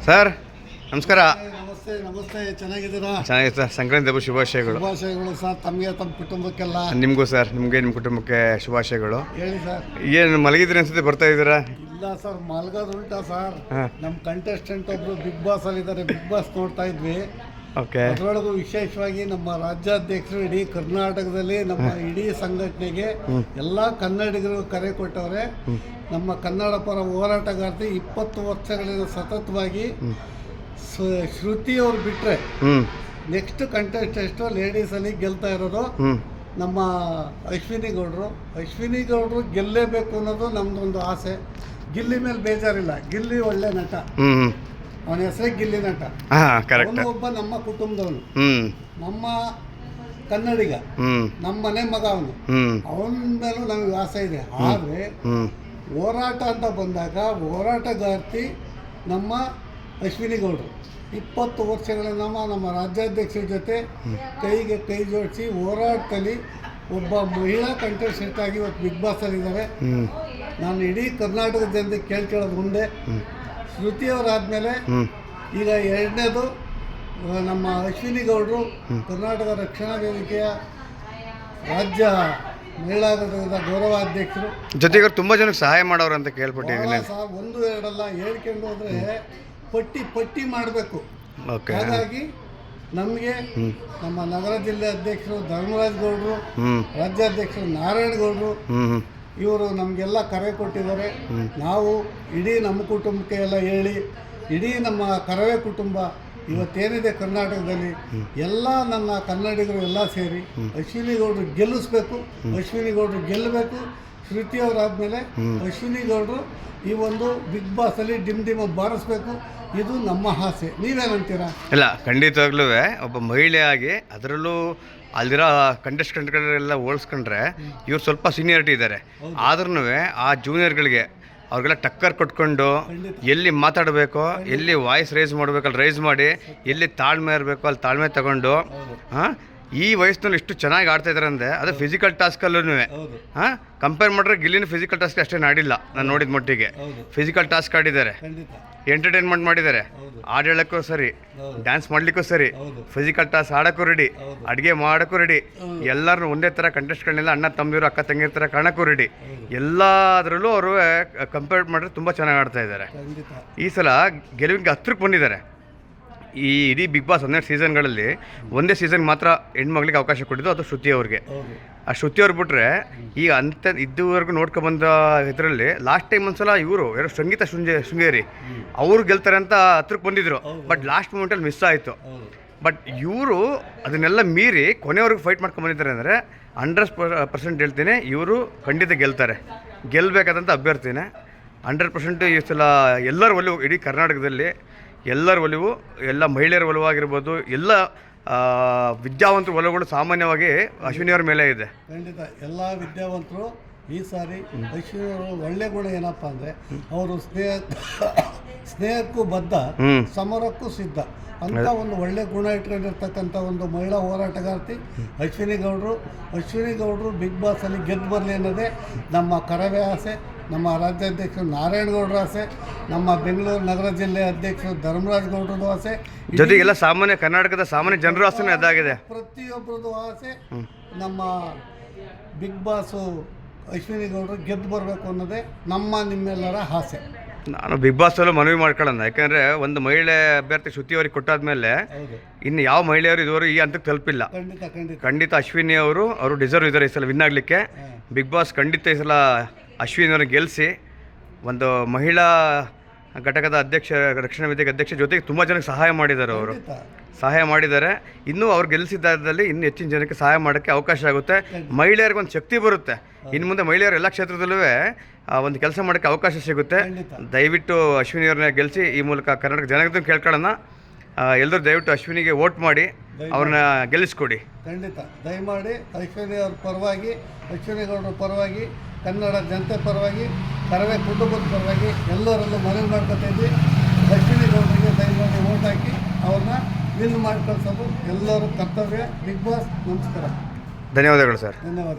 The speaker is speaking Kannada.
ಸರ್ ನಮಸ್ಕಾರ. ನಮಸ್ತೆ ನಮಸ್ತೆ, ಚೆನ್ನಾಗಿದ್ದೀರಾ? ಚೆನ್ನಾಗಿದೆ ಸರ್. ಸಂಕ್ರಾಂತಿ ಹಬ್ಬ ಶುಭಾಶಯಗಳು. ಶುಭಾಶಯಗಳು ಸರ್, ತಮಗೆ ತಮ್ಮ ಕುಟುಂಬಕ್ಕೆಲ್ಲ. ನಿಮಗೂ ಸರ್, ನಿಮಗೆ ನಿಮ್ಮ ಕುಟುಂಬಕ್ಕೆ ಶುಭಾಶಯಗಳು. ಹೇಳಿ ಸರ್. ಏನು ಮಲಗಿದ್ರಿ ಅನ್ಸುತ್ತೆ, ಬರ್ತಾ ಇದ್ದೀರಾ? ಇಲ್ಲ ಸರ್, ಮಲ್ಗೋದು ಉಂಟಾ ಸರ್? ನಮ್ಮ ಕಂಟೆಸ್ಟೆಂಟ್ ಒಬ್ರು ಬಿಗ್ ಬಾಸ್ ಅಲ್ಲಿ ಇದ್ದಾರೆ, ಬಿಗ್ ಬಾಸ್ ನೋಡ್ತಾ ಇದ್ವಿ. ಓಕೆ. ಅದರೊಳಗೂ ವಿಶೇಷವಾಗಿ ನಮ್ಮ ರಾಜ್ಯಾಧ್ಯಕ್ಷರು ಇಡೀ ಕರ್ನಾಟಕದಲ್ಲಿ ನಮ್ಮ ಇಡೀ ಸಂಘಟನೆಗೆ ಎಲ್ಲ ಕನ್ನಡಿಗರಿಗೂ ಕರೆ ಕೊಟ್ಟವ್ರೆ. ನಮ್ಮ ಕನ್ನಡ ಪರ ಹೋರಾಟಗಾರ್ತಿ 20 ವರ್ಷಗಳಿಂದ ಸತತವಾಗಿ ಶ್ರುತಿ ಅವ್ರು ಬಿಟ್ರೆ ನೆಕ್ಸ್ಟ್ ಕಂಟೆಸ್ಟೆಂಟ್ ಲೇಡೀಸಲ್ಲಿ ಗೆಲ್ತಾ ಇರೋದು ನಮ್ಮ ಅಶ್ವಿನಿ ಗೌಡ್ರು ಗೆಲ್ಲೇಬೇಕು ಅನ್ನೋದು ನಮ್ದೊಂದು ಆಸೆ. ಗಿಲ್ಲಿ ಮೇಲೆ ಬೇಜಾರಿಲ್ಲ, ಗಿಲ್ಲಿ ಒಳ್ಳೆ ನಟ, ಅವನ ಹೆಸರೇ ಗಿಲ್ಲಿ ನಟ. ಅವನು ಒಬ್ಬ ನಮ್ಮ ಕುಟುಂಬದವನು, ನಮ್ಮ ಕನ್ನಡಿಗ, ನಮ್ಮ ಮನೆ ಮಗ. ಅವನ ಮೇಲೂ ನಮಗೆ ಆಸೆ ಇದೆ. ಆದರೆ ಹೋರಾಟ ಅಂತ ಬಂದಾಗ ಹೋರಾಟಗಾರ್ತಿ ನಮ್ಮ ಅಶ್ವಿನಿ ಗೌಡ್ರು 20 ವರ್ಷಗಳಿಂದ ನಮ್ಮ ರಾಜ್ಯಾಧ್ಯಕ್ಷರ ಜೊತೆ ಕೈಗೆ ಕೈ ಜೋಡಿಸಿ ಹೋರಾಟದಲ್ಲಿ ಒಬ್ಬ ಮಹಿಳಾ ಕಂಟೆಸ್ಟೆಂಟ್ ಆಗಿ ಇವತ್ತು ಬಿಗ್ ಬಾಸಲ್ಲಿದ್ದಾರೆ. ನಾನು ಇಡೀ ಕರ್ನಾಟಕದ ಜನತೆ ಕೇಳ್ಕೊಳ್ಳೋದು ಮುಂದೆ ಶ್ರುತಿಯವರಾದಮೇಲೆ ಈಗ ಎರಡನೇದು ನಮ್ಮ ಅಶ್ವಿನಿ ಗೌಡ್ರು ಕರ್ನಾಟಕ ರಕ್ಷಣಾ ವೇದಿಕೆಯ ರಾಜ್ಯ ಮಹಿಳಾ ಘಟಕದ ಗೌರವಾಧ್ಯಕ್ಷರು. ಜೊತೆಗೆ ತುಂಬ ಜನಕ್ಕೆ ಸಹಾಯ ಮಾಡೋರು ಅಂತ ಕೇಳ್ಪಟ್ಟಿದ್ದೀನಿ. ಒಂದು ಎರಡಲ್ಲ, ಹೇಳ್ಕೊಂಡು ಹೋದರೆ ಪಟ್ಟಿ ಮಾಡಬೇಕು. ಹಾಗಾಗಿ ನಮಗೆ ನಮ್ಮ ನಗರ ಜಿಲ್ಲೆ ಅಧ್ಯಕ್ಷರು ಧರ್ಮರಾಜ್ ಗೌಡ್ರು, ರಾಜ್ಯಾಧ್ಯಕ್ಷರು ನಾರಾಯಣ ಗೌಡ್ರು, ಇವರು ನಮಗೆಲ್ಲ ಕರೆ ಕೊಟ್ಟಿದ್ದಾರೆ. ನಾವು ಇಡೀ ನಮ್ಮ ಕುಟುಂಬಕ್ಕೆ ಎಲ್ಲ ಹೇಳಿ, ಇಡೀ ನಮ್ಮ ಕರವೇ ಕುಟುಂಬ ಇವತ್ತೇನಿದೆ ಕರ್ನಾಟಕದಲ್ಲಿ ಎಲ್ಲ ನನ್ನ ಕನ್ನಡಿಗರು ಎಲ್ಲ ಸೇರಿ ಅಶ್ವಿನಿ ಗೌಡ್ರು ಗೆಲ್ಲಿಸ್ಬೇಕು, ಅಶ್ವಿನಿ ಗೌಡ್ರು ಗೆಲ್ಲಬೇಕು. ಶ್ರುತಿಯವರಾದ್ಮೇಲೆ ಅಶ್ವಿನಿ ಗೌಡ್ರು ಈ ಒಂದು ಬಿಗ್ ಬಾಸಲ್ಲಿ ಡಿಮ್ ಬಾರಿಸ್ಬೇಕು. ಇದು ನಮ್ಮ ಆಸೆ. ನೀವೇನಂತೀರಾ? ಇಲ್ಲ, ಖಂಡಿತವಾಗ್ಲೂ ಒಬ್ಬ ಮಹಿಳೆಯಾಗಿ ಅದರಲ್ಲೂ ಅಲ್ಲಿರೋ ಕಂಟೆಸ್ಟೆಂಟ್ಗಳೆಲ್ಲ ಹೋಲಿಸ್ಕೊಂಡ್ರೆ ಇವ್ರು ಸ್ವಲ್ಪ ಸೀನಿಯರಿಟಿ ಇದ್ದಾರೆ. ಆದ್ರೂ ಆ ಜೂನಿಯರ್ಗಳಿಗೆ ಅವ್ರಿಗೆಲ್ಲ ಟಕ್ಕರ್ ಕೊಟ್ಕೊಂಡು ಎಲ್ಲಿ ಮಾತಾಡಬೇಕೋ, ಎಲ್ಲಿ ವಾಯ್ಸ್ ರೈಸ್ ಮಾಡಬೇಕಲ್ಲಿ ರೈಸ್ ಮಾಡಿ, ಎಲ್ಲಿ ತಾಳ್ಮೆ ಇರಬೇಕು ಅಲ್ಲಿ ತಾಳ್ಮೆ ತಗೊಂಡು ಈ ವಯಸ್ಸಿನಲ್ಲಿ ಇಷ್ಟು ಚೆನ್ನಾಗಿ ಆಡ್ತಾ ಇದ್ದಾರೆ ಅಂದರೆ ಅದು ಫಿಸಿಕಲ್ ಟಾಸ್ಕಲ್ಲೂ ಕಂಪೇರ್ ಮಾಡಿದ್ರೆ ಗಿಲ್ಲಿನ ಫಿಸಿಕಲ್ ಟಾಸ್ಕ್ ಅಷ್ಟೇನು ಆಡಿಲ್ಲ. ನಾನು ನೋಡಿದ ಮಟ್ಟಿಗೆ ಫಿಸಿಕಲ್ ಟಾಸ್ಕ್ ಆಡಿದ್ದಾರೆ, ಎಂಟರ್ಟೈನ್ಮೆಂಟ್ ಮಾಡಿದ್ದಾರೆ, ಹಾಡು ಹೇಳೋಕ್ಕೂ ಸರಿ, ಡ್ಯಾನ್ಸ್ ಮಾಡಲಿಕ್ಕೂ ಸರಿ, ಫಿಸಿಕಲ್ ಟಾಸ್ಕ್ ಆಡೋಕ್ಕೂ ರೆಡಿ, ಅಡುಗೆ ಮಾಡೋಕ್ಕೂ ರೆಡಿ, ಎಲ್ಲರೂ ಒಂದೇ ಥರ ಕಂಟೆಸ್ಟ್ಗಳನ್ನೆಲ್ಲ ಅಣ್ಣ ತಮ್ಮಿರು ಅಕ್ಕ ತಂಗಿರ ಥರ ಕಾಣೋಕ್ಕೂ ರೆಡಿ. ಎಲ್ಲದರಲ್ಲೂ ಅವರು ಕಂಪೇರ್ ಮಾಡಿದ್ರೆ ತುಂಬ ಚೆನ್ನಾಗಿ ಆಡ್ತಾ ಇದ್ದಾರೆ. ಈ ಸಲ ಗೆಲುವಿಗೆ ಹತ್ರಕ್ಕೆ ಬಂದಿದ್ದಾರೆ. ಈ ಇಡೀ ಬಿಗ್ ಬಾಸ್ 12 ಸೀಸನ್ಗಳಲ್ಲಿ ಒಂದೇ ಸೀಸನ್ ಮಾತ್ರ ಹೆಣ್ಮಗಳಿಗೆ ಅವಕಾಶ ಕೊಟ್ಟಿದ್ದು, ಅದು ಶ್ರುತಿ ಅವ್ರಿಗೆ. ಆ ಶ್ರುತಿ ಅವ್ರು ಬಿಟ್ಟರೆ ಈಗ ಇದುವರೆಗೂ ನೋಡ್ಕೊಬಂದ ಇದರಲ್ಲಿ ಲಾಸ್ಟ್ ಟೈಮ್ ಒಂದ್ಸಲ ಇವರು ಯಾರೋ ಸಂಗೀತ ಶೃಂಗೇರಿ ಅವರು ಗೆಲ್ತಾರೆ ಅಂತ ಹತ್ರಕ್ಕೆ ಬಂದಿದ್ರು. ಬಟ್ ಲಾಸ್ಟ್ ಮೂಮೆಂಟಲ್ಲಿ ಮಿಸ್ ಆಯಿತು. ಬಟ್ ಇವರು ಅದನ್ನೆಲ್ಲ ಮೀರಿ ಕೊನೆಯವ್ರಿಗೆ ಫೈಟ್ ಮಾಡ್ಕೊಂಡ್ಬಂದಿದ್ದಾರೆ ಅಂದರೆ 100% ಹೇಳ್ತೀನಿ, ಇವರು ಖಂಡಿತ ಗೆಲ್ತಾರೆ. ಗೆಲ್ಲಬೇಕಾದಂಥ ಅಭ್ಯರ್ಥಿನೇ 100%. ಈ ಸಲ ಎಲ್ಲರ ಒಲವು, ಇಡೀ ಕರ್ನಾಟಕದಲ್ಲಿ ಎಲ್ಲರ ಒಲವು, ಎಲ್ಲ ಮಹಿಳೆಯರ ಒಲವಾಗಿರ್ಬೋದು, ಎಲ್ಲ ವಿದ್ಯಾವಂತರ ಒಲವುಗಳು ಸಾಮಾನ್ಯವಾಗಿ ಅಶ್ವಿನಿಯವರ ಮೇಲೆ ಇದೆ. ಖಂಡಿತ ಎಲ್ಲ ವಿದ್ಯಾವಂತರು ಈ ಸಾರಿ ಅಶ್ವಿನಿಯವರು ಒಳ್ಳೆ ಗುಣ ಏನಪ್ಪ ಅಂದರೆ ಅವರು ಸ್ನೇಹಕ್ಕೂ ಬದ್ಧ, ಸಮರಕ್ಕೂ ಸಿದ್ಧ ಅಂತ ಒಂದು ಒಳ್ಳೆ ಗುಣ ಇಟ್ಕೊಂಡಿರ್ತಕ್ಕಂಥ ಒಂದು ಮಹಿಳಾ ಹೋರಾಟಗಾರ್ತಿ ಅಶ್ವಿನಿ ಗೌಡ್ರು ಬಿಗ್ ಬಾಸಲ್ಲಿ ಗೆದ್ದು ಬರಲಿ ಅನ್ನೋದೇ ನಮ್ಮ ಕರವೇ ಆಸೆ, ನಮ್ಮ ರಾಜ್ಯಾಧ್ಯಕ್ಷರು ನಾರಾಯಣ ಗೌಡ್ರ ಆಸೆ, ನಮ್ಮ ಬೆಂಗಳೂರು ನಗರ ಜಿಲ್ಲೆ ಅಧ್ಯಕ್ಷರು ಧರ್ಮರಾಜ್ ಗೌಡ್ರದ್ದು ಆಸೆ, ಜೊತೆಗೆಲ್ಲ ಸಾಮಾನ್ಯ ಕರ್ನಾಟಕದ ಸಾಮಾನ್ಯ ಜನರ ಆಸೆ ಅದಾಗಿದೆ. ಪ್ರತಿಯೊಬ್ಬರದ್ದು ಆಸೆ ನಮ್ಮ ಬಿಗ್ ಬಾಸು ಅಶ್ವಿನಿ ಗೌಡ್ರು ಗೆದ್ದು ಬರಬೇಕು ಅನ್ನೋದೇ ನಿಮ್ಮೆಲ್ಲರ ಆಸೆ. ನಾನು ಬಿಗ್ ಬಾಸಲ್ಲೂ ಮನವಿ ಮಾಡ್ಕೊಳ್ಳೋಣ. ಯಾಕೆಂದರೆ ಒಂದು ಮಹಿಳೆ ಅಭ್ಯರ್ಥಿ ಶ್ರುತಿಯವರಿಗೆ ಕೊಟ್ಟಾದ್ಮೇಲೆ ಇನ್ನು ಯಾವ ಮಹಿಳೆಯವರು ಇದುವರೆಗೂ ಈ ಹಂತಕ್ಕೆ ತಲುಪಿಲ್ಲ. ಖಂಡಿತ ಅಶ್ವಿನಿ ಅವರು ಡಿಸರ್ವ್ ಇದ್ದಾರೆ ಈ ಸಲ ವಿನ್ ಆಗಲಿಕ್ಕೆ. ಬಿಗ್ ಬಾಸ್ ಖಂಡಿತ ಈ ಸಲ ಅಶ್ವಿನಿಯವ್ರನ್ನ ಗೆಲ್ಲಿಸಿ ಒಂದು ಮಹಿಳಾ ಘಟಕದ ಅಧ್ಯಕ್ಷ, ರಕ್ಷಣಾ ವೇದಿಕೆ ಅಧ್ಯಕ್ಷ ಜೊತೆಗೆ ತುಂಬ ಜನಕ್ಕೆ ಸಹಾಯ ಮಾಡಿದ್ದಾರೆ. ಇನ್ನೂ ಅವ್ರು ಗೆಲ್ಲಿಸಿದಲ್ಲಿ ಇನ್ನೂ ಹೆಚ್ಚಿನ ಜನಕ್ಕೆ ಸಹಾಯ ಮಾಡೋಕ್ಕೆ ಅವಕಾಶ ಆಗುತ್ತೆ. ಮಹಿಳೆಯರಿಗೆ ಒಂದು ಶಕ್ತಿ ಬರುತ್ತೆ. ಇನ್ನು ಮುಂದೆ ಮಹಿಳೆಯರು ಎಲ್ಲ ಕ್ಷೇತ್ರದಲ್ಲೂ ಒಂದು ಕೆಲಸ ಮಾಡೋಕ್ಕೆ ಅವಕಾಶ ಸಿಗುತ್ತೆ. ದಯವಿಟ್ಟು ಅಶ್ವಿನಿಯವ್ರನ್ನ ಗೆಲ್ಲಿಸಿ ಈ ಮೂಲಕ ಕರ್ನಾಟಕ ಜನತೆ ಕೇಳ್ಕೊಳ್ಳೋಣ. ಎಲ್ಲರೂ ದಯವಿಟ್ಟು ಅಶ್ವಿನಿಗೆ ವೋಟ್ ಮಾಡಿ ಅವ್ರನ್ನ ಗೆಲ್ಲಿಸ್ಕೊಡಿ. ಖಂಡಿತ ದಯಮಾಡಿ ಅಶ್ವಿನಿ ಅವ್ರ ಪರವಾಗಿ, ಅಶ್ವಿನಿ ಗೌಡ್ರ ಪರವಾಗಿ, ಕನ್ನಡ ಜನತೆ ಪರವಾಗಿ, ಕರವೇ ಕುಟುಂಬದ ಪರವಾಗಿ ಎಲ್ಲರಲ್ಲೂ ಮನವಿ ಮಾಡ್ಕೊತಾ ಇದ್ವಿ. ಅಶ್ವಿನಿ ಗೌಡರಿಗೆ ದಯಮಾಡಿ ವೋಟ್ ಹಾಕಿ ಅವ್ರನ್ನ ವಿನ್ ಮಾಡಿ ಕಳಿಸೋದು ಎಲ್ಲರೂ ಕರ್ತವ್ಯ. ಬಿಗ್ ಬಾಸ್ ನಮಸ್ಕಾರ. ಧನ್ಯವಾದಗಳು ಸರ್. ಧನ್ಯವಾದ.